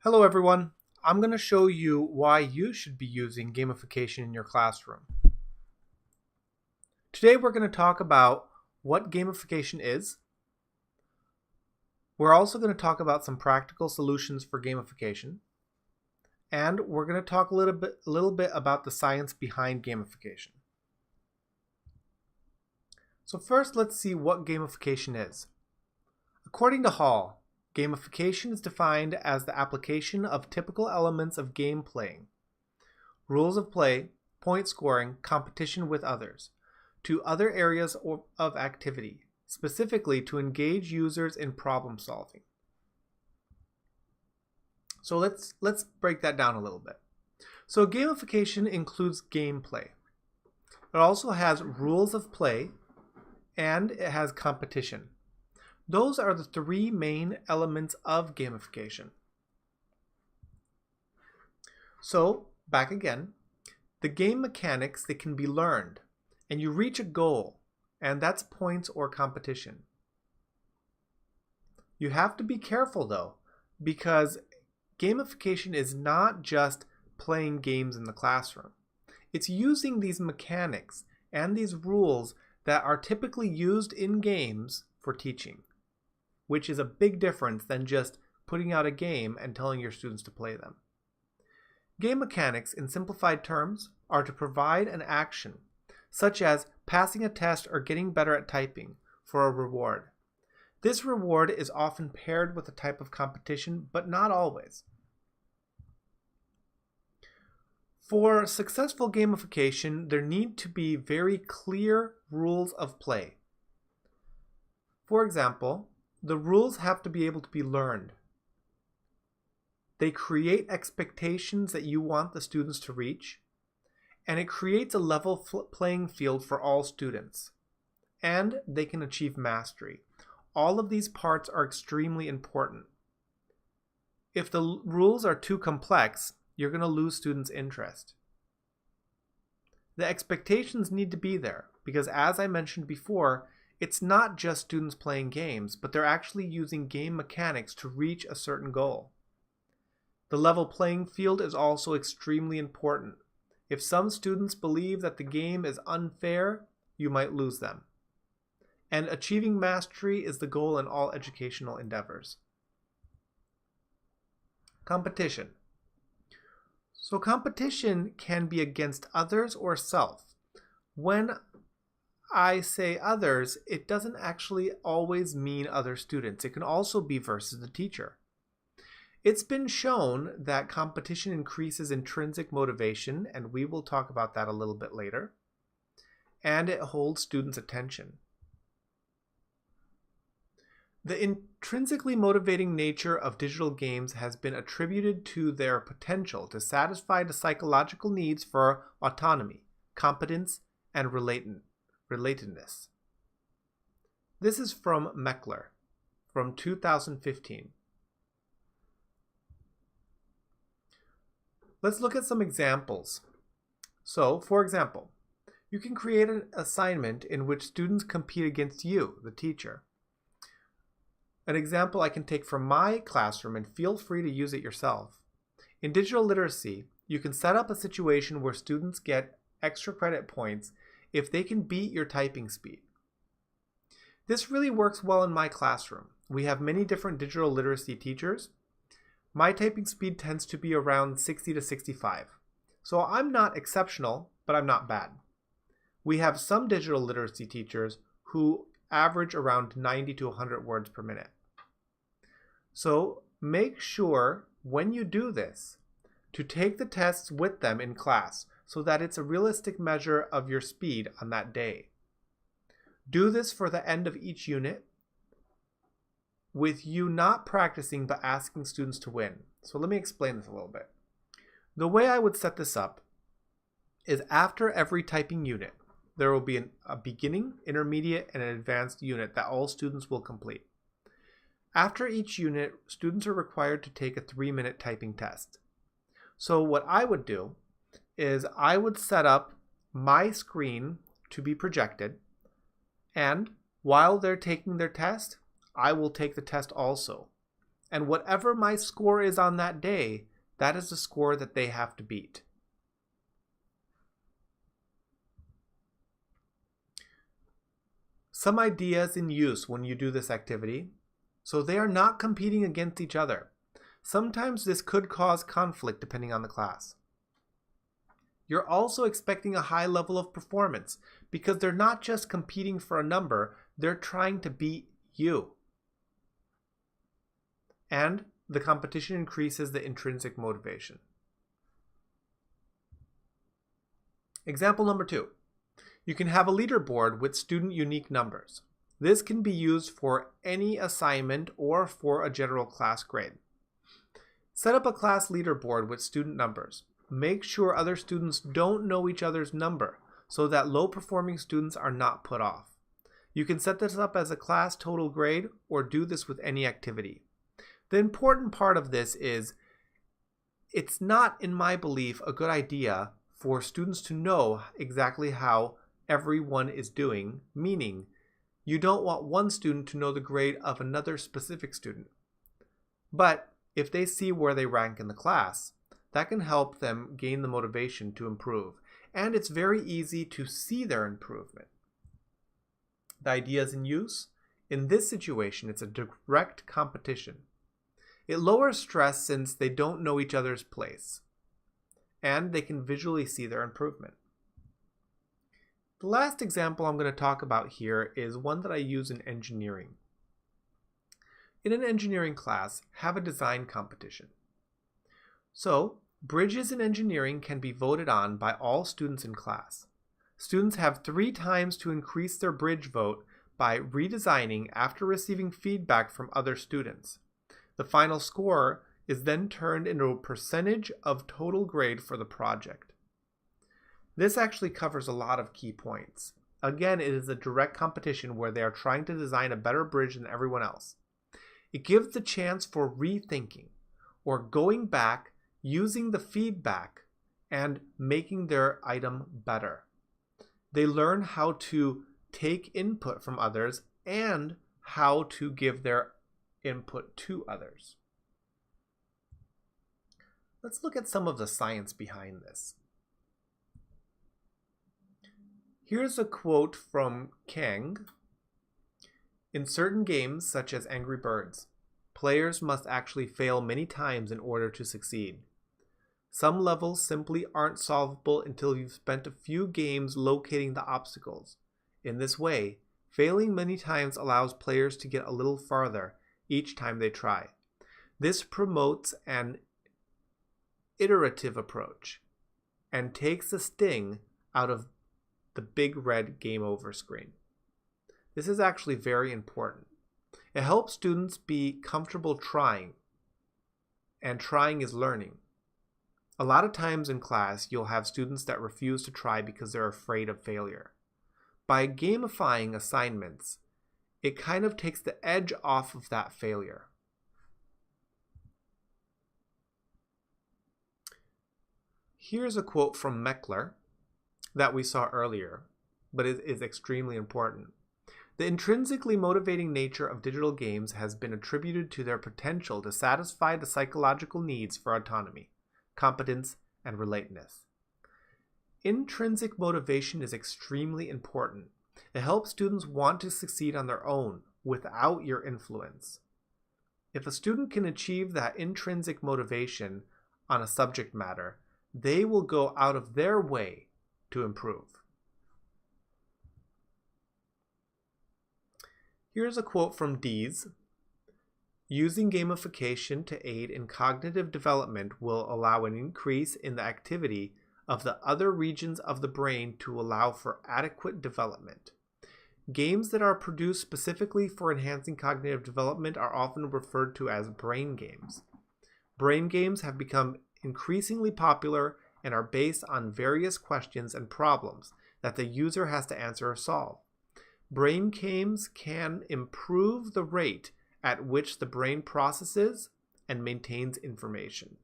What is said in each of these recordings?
Hello everyone. I'm going to show you why you should be using gamification in your classroom. Today we're going to talk about what gamification is. We're also going to talk about some practical solutions for gamification. And we're going to talk a little bit about the science behind gamification. So first, let's see what gamification is. According to Hall, gamification is defined as the application of typical elements of game playing, rules of play, point scoring, competition with others, to other areas of activity, specifically to engage users in problem solving. So let's break that down a little bit. So gamification includes gameplay. It also has rules of play, and it has competition. Those are the three main elements of gamification. So, back again, the game mechanics, they can be learned, and you reach a goal, and that's points or competition. You have to be careful though, because gamification is not just playing games in the classroom. It's using these mechanics and these rules that are typically used in games for teaching, which is a big difference than just putting out a game and telling your students to play them. Game mechanics, in simplified terms, are to provide an action, such as passing a test or getting better at typing, for a reward. This reward is often paired with a type of competition, but not always. For successful gamification, there need to be very clear rules of play. For example, the rules have to be able to be learned. They create expectations that you want the students to reach, and it creates a level playing field for all students, and they can achieve mastery. All of these parts are extremely important. If the rules are too complex, you're going to lose students' interest. The expectations need to be there because, as I mentioned before, it's not just students playing games, but they're actually using game mechanics to reach a certain goal. The level playing field is also extremely important. If some students believe that the game is unfair, you might lose them. And achieving mastery is the goal in all educational endeavors. Competition. So competition can be against others or self. When I say others, it doesn't actually always mean other students. It can also be versus the teacher. It's been shown that competition increases intrinsic motivation, and we will talk about that a little bit later, and it holds students' attention. The intrinsically motivating nature of digital games has been attributed to their potential to satisfy the psychological needs for autonomy, competence, and relatedness. This is from Meckler, from 2015. Let's look at some examples. So, for example, you can create an assignment in which students compete against you, the teacher. An example I can take from my classroom, and feel free to use it yourself. In digital literacy, you can set up a situation where students get extra credit points if they can beat your typing speed. This really works well in my classroom. We have many different digital literacy teachers. My typing speed tends to be around 60 to 65. So I'm not exceptional, but I'm not bad. We have some digital literacy teachers who average around 90 to 100 words per minute. So make sure when you do this to take the tests with them in class so that it's a realistic measure of your speed on that day. Do this for the end of each unit with you not practicing but asking students to win. So let me explain this a little bit. The way I would set this up is after every typing unit, there will be a beginning, intermediate, and an advanced unit that all students will complete. After each unit, students are required to take a 3-minute typing test. So what I would do is I would set up my screen to be projected, and while they're taking their test, I will take the test also. And whatever my score is on that day, that is the score that they have to beat. Some ideas in use when you do this activity. So they are not competing against each other. Sometimes this could cause conflict depending on the class. You're also expecting a high level of performance because they're not just competing for a number, they're trying to beat you. And the competition increases the intrinsic motivation. Example number 2. You can have a leaderboard with student unique numbers. This can be used for any assignment or for a general class grade. Set up a class leaderboard with student numbers. Make sure other students don't know each other's number so that low-performing students are not put off. You can set this up as a class total grade or do this with any activity. The important part of this is it's not, in my belief, a good idea for students to know exactly how everyone is doing, meaning you don't want one student to know the grade of another specific student. But if they see where they rank in the class, that can help them gain the motivation to improve. And it's very easy to see their improvement. The ideas in use. In this situation, it's a direct competition. It lowers stress since they don't know each other's place, and they can visually see their improvement. The last example I'm going to talk about here is one that I use in engineering. In an engineering class, have a design competition. So, bridges in engineering can be voted on by all students in class. Students have 3 times to increase their bridge vote by redesigning after receiving feedback from other students. The final score is then turned into a percentage of total grade for the project. This actually covers a lot of key points. Again, it is a direct competition where they are trying to design a better bridge than everyone else. It gives the chance for rethinking or going back, using the feedback, and making their item better. They learn how to take input from others and how to give their input to others. Let's look at some of the science behind this. Here's a quote from Kang. In certain games, such as Angry Birds, players must actually fail many times in order to succeed. Some levels simply aren't solvable until you've spent a few games locating the obstacles. In this way, failing many times allows players to get a little farther each time they try. This promotes an iterative approach and takes the sting out of the big red game over screen. This is actually very important. It helps students be comfortable trying, and trying is learning. A lot of times in class, you'll have students that refuse to try because they're afraid of failure. By gamifying assignments, it kind of takes the edge off of that failure. Here's a quote from Meckler that we saw earlier, but it is extremely important. The intrinsically motivating nature of digital games has been attributed to their potential to satisfy the psychological needs for autonomy, competence, and relatedness. Intrinsic motivation is extremely important. It helps students want to succeed on their own without your influence. If a student can achieve that intrinsic motivation on a subject matter, they will go out of their way to improve. Here's a quote from Dees. Using gamification to aid in cognitive development will allow an increase in the activity of the other regions of the brain to allow for adequate development. Games that are produced specifically for enhancing cognitive development are often referred to as brain games. Brain games have become increasingly popular and are based on various questions and problems that the user has to answer or solve. Brain games can improve the rate at which the brain processes and maintains information.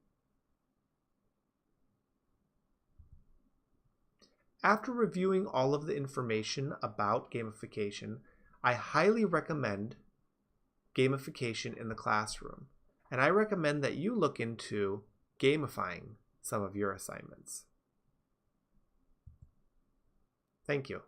After reviewing all of the information about gamification, I highly recommend gamification in the classroom. and I recommend that you look into gamifying some of your assignments. Thank you.